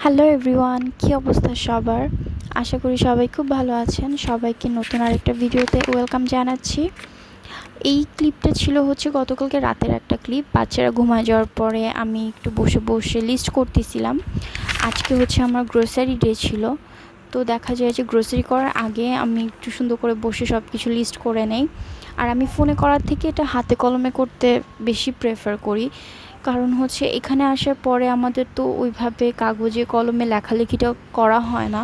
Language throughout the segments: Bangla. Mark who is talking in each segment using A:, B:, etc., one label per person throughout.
A: হ্যালো এভরিওয়ান, কী অবস্থা সবার? আশা করি সবাই খুব ভালো আছেন। সবাইকে নতুন আরেকটা ভিডিওতে ওয়েলকাম জানাচ্ছি। এই ক্লিপটা ছিল গতকালকে রাতের একটা ক্লিপ। বাচ্চারা ঘুমায় যাওয়ার পরে আমি একটু বসে বসে লিস্ট করতেছিলাম। আজকে আমার গ্রোসারি ডে ছিল। তো দেখা যায় যে গ্রোসারি করার আগে আমি একটু সুন্দর করে বসে সব কিছু লিস্ট করে নেই। আর আমি ফোনে করার থেকে এটা হাতে কলমে করতে বেশি প্রেফার করি। কারণ এখানে আসার পরে আমাদের তো ওইভাবে কাগজে কলমে লেখালেখিটা করা হয় না।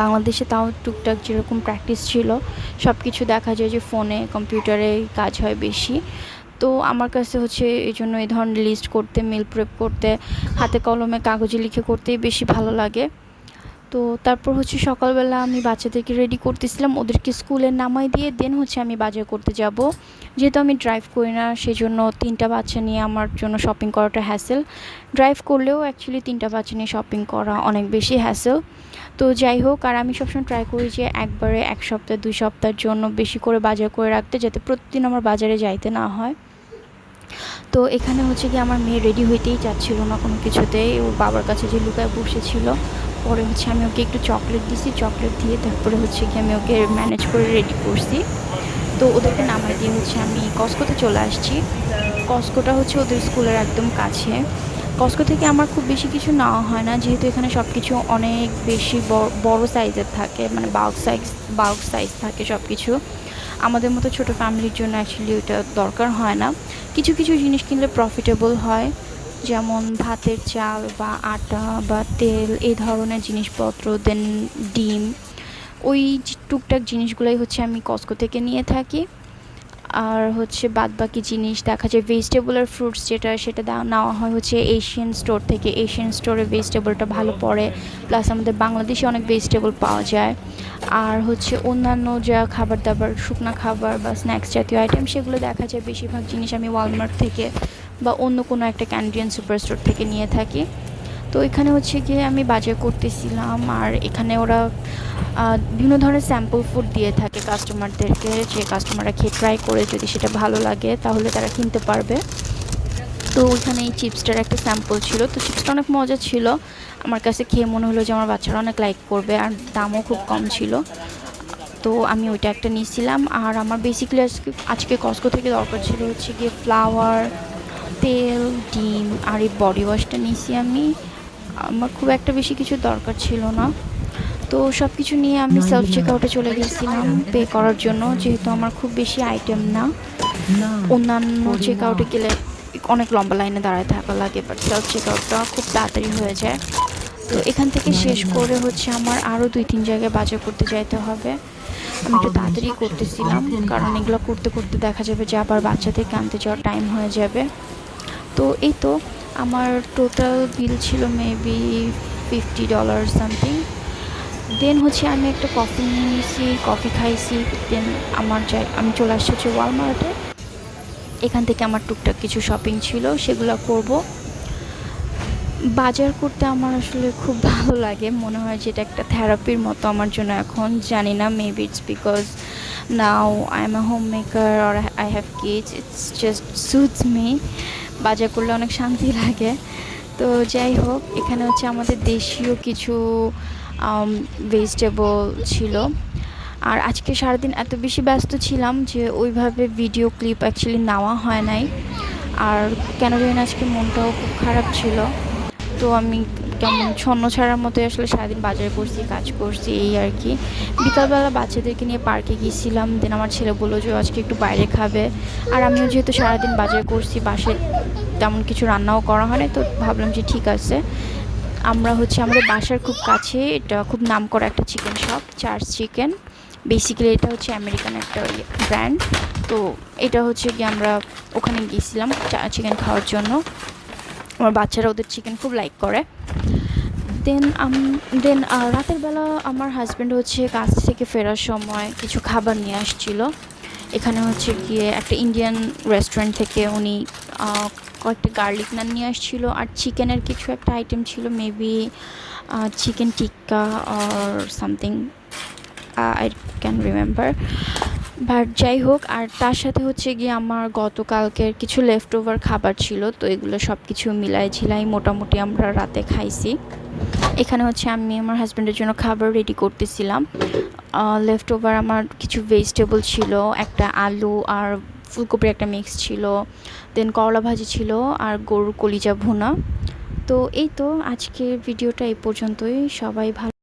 A: বাংলাদেশে তাও টুকটাক যেরকম প্র্যাকটিস ছিল, সব কিছু দেখা যায় যে ফোনে কম্পিউটারে কাজ হয় বেশি। তো আমার কাছে এই জন্য এই ধরনের লিস্ট করতে, মিল প্রেপ করতে, হাতে কলমে কাগজে লিখে করতেই বেশি ভালো লাগে। তো তারপর সকালবেলা আমি বাচ্চাদেরকে রেডি করতেছিলাম, ওদেরকে স্কুলে নামাই দিয়ে দেন আমি বাজার করতে যাব। যেহেতু আমি ড্রাইভ করি না, সেজন্য 3টা বাচ্চা নিয়ে আমার জন্য শপিং করাটা হ্যাসেল। ড্রাইভ করলেও অ্যাকচুয়ালি 3টা বাচ্চা নিয়ে শপিং করা অনেক বেশি হ্যাসেল। তো যাই হোক, আর আমি সবসময় ট্রাই করি যে একবারে 1 সপ্তাহ 2 সপ্তাহের জন্য বেশি করে বাজার করে রাখতে, যাতে প্রতিদিন আমার বাজারে যাইতে না হয়। তো এখানে কি আমার মেয়ে রেডি হইতেই চাচ্ছিল না কোনো কিছুতেই। ওর বাবার কাছে যে লুকায় বসেছিল। পরে আমি ওকে একটু চকলেট দিছি, চকলেট দিয়ে তারপরে কি আমি ওকে ম্যানেজ করে রেডি করছি। তো ওদেরকে নামাই দিয়ে আমি কস্কোতে চলে আসছি। কস্কোটা ওদের স্কুলের একদম কাছে। কস্কো থেকে আমার খুব বেশি কিছু নেওয়া হয় না, যেহেতু এখানে সব কিছু অনেক বেশি বড় সাইজের থাকে, মানে বাল্ক সাইজ থাকে সব কিছু। আমাদের মতো ছোটো ফ্যামিলির জন্য অ্যাকচুয়ালি ওইটা দরকার হয় না। কিছু কিছু জিনিস কিনলে প্রফিটেবল হয়, যেমন ভাতের চাল বা আটা বা তেল, এই ধরনের জিনিসপত্র, দেন ডিম। ওই টুকটাক জিনিসগুলোই আমি কস্কো থেকে নিয়ে থাকি। আর বাদবাকি জিনিস দেখা যায় ভেজিটেবল আর ফ্রুটস সেটা নেওয়া হয় এশিয়ান স্টোর থেকে। এশিয়ান স্টোরে ভেজিটেবলটা ভালো পড়ে, প্লাস আমাদের বাংলাদেশে অনেক ভেজিটেবল পাওয়া যায়। আর অন্যান্য যা খাবার দাবার, শুকনা খাবার বা স্ন্যাক্স জাতীয় আইটেম, সেগুলো দেখা যায় বেশিরভাগ জিনিস আমি ওয়ালমার্ট থেকে বা অন্য কোনো একটা ক্যানাডিয়ান সুপার স্টোর থেকে নিয়ে থাকি। তো এখানে গিয়ে আমি বাজার করতেছিলাম, আর এখানে ওরা বিভিন্ন ধরনের স্যাম্পল ফুড দিয়ে থাকে কাস্টমারদেরকে, যে কাস্টমাররা খেয়ে ট্রাই করে যদি সেটা ভালো লাগে তাহলে তারা কিনতে পারবে। তো ওইখানে এই চিপসটার একটা স্যাম্পল ছিল, তো চিপসটা অনেক মজা ছিল। আমার কাছে খেয়ে মনে হলো যে আমার বাচ্চারা অনেক লাইক করবে, আর দামও খুব কম ছিল। তো আমি ওইটা একটা নিয়েছিলাম। আর আমার বেসিক্যালি আজকে কস্কো থেকে দরকার ছিল গিয়ে ফ্লাওয়ার, তেল, ডিম আর এই বডি ওয়াশটা নিয়েছি আমি। আমার খুব একটা বেশি কিছু দরকার ছিল না। তো সব কিছু নিয়ে আমি সেলফ চেকআউটে চলে গেছিলাম পে করার জন্য, যেহেতু আমার খুব বেশি আইটেম না। অন্যান্য চেকআউটে গেলে অনেক লম্বা লাইনে দাঁড়ায় থাকা লাগে, বাট সেলফ চেকআউটটা খুব তাড়াতাড়ি হয়ে যায়। তো এখান থেকে শেষ করে আমার আরও 2-3 জায়গায় বাজার করতে যাইতে হবে। আমি একটু তাড়াতাড়ি করতেছিলাম, কারণ এগুলো করতে করতে দেখা যাবে যে আবার বাচ্চাদেরকে আনতে যাওয়ার টাইম হয়ে যাবে। তো এই তো আমার টোটাল বিল ছিল মেবি $50 সামথিং। দেন আমি একটা কফি নিয়ে নিয়েছি, কফি খাইছি। দেন আমি চলে আসছি ওয়ালমার্টে। এখান থেকে আমার টুকটাক কিছু শপিং ছিল, সেগুলো করব। বাজার করতে আমার আসলে খুব ভালো লাগে, মনে হয় যেটা একটা থেরাপির মতো আমার জন্য এখন। জানি না, maybe it's because now I am a home maker or I have kids, it's just suits me. বাজার করলে অনেক শান্তি লাগে। তো যাই হোক, এখানে আমাদের দেশীয় কিছু ভেজিটেবল ছিল। আর আজকে সারাদিন এত বেশি ব্যস্ত ছিলাম যে ওইভাবে ভিডিও ক্লিপ অ্যাকচুয়ালি নেওয়া হয় নাই। আর কেন জানি না আজকে মনটাও খুব খারাপ ছিল। তো আমি কেমন ছন্ন ছাড়ার মতোই আসলে সারাদিন বাজারে করছি, কাজ করছি, এই আর কি। বিকালবেলা বাচ্চাদেরকে নিয়ে পার্কে গিয়েছিলাম। দেন আমার ছেলে বললো যে আজকে একটু বাইরে খাবে। আর আমিও যেহেতু সারাদিন বাজার করছি, বাসায় তেমন কিছু রান্নাও করা হয় না, তো ভাবলাম যে ঠিক আছে। আমরা আমাদের বাসার খুব কাছে এটা খুব নামকরা একটা chicken shop, church chicken. Basically এটা আমেরিকান একটা ব্র্যান্ড। তো এটা গিয়ে আমরা ওখানে গিয়েছিলাম চিকেন খাওয়ার জন্য। আমার বাচ্চারা ওদের চিকেন খুব লাইক করে। দেন রাতের বেলা আমার হাজব্যান্ড কাজ থেকে ফেরার সময় কিছু খাবার নিয়ে আসছিল। এখানে গিয়ে একটা ইন্ডিয়ান রেস্টুরেন্ট থেকে উনি কয়েকটা গার্লিক নান নিয়ে আসছিল, আর চিকেনের কিছু একটা আইটেম ছিল, maybe chicken tikka or something, I can remember. But যাই হোক, আর তার সাথে হচ্ছে গিয়ে আমার গতকালকের কিছু লেফট ওভার খাবার ছিল, তো এগুলো সব কিছু মিলাই ঝিলাই মোটামুটি আমরা রাতে খাইছি। এখানে হচ্ছে আমি আমার হাজব্যান্ডের জন্য খাবার রেডি করতেছিলাম। লেফট ওভার আমার কিছু ভেজিটেবল ছিল, একটা আলু আর ফুলকপির একটা মিক্স ছিল, দেন করলা ভাজি ছিল, আর গরুর কলিজা ভুনা। তো এই তো আজকের ভিডিওটা এই পর্যন্তই। সবাই ভালো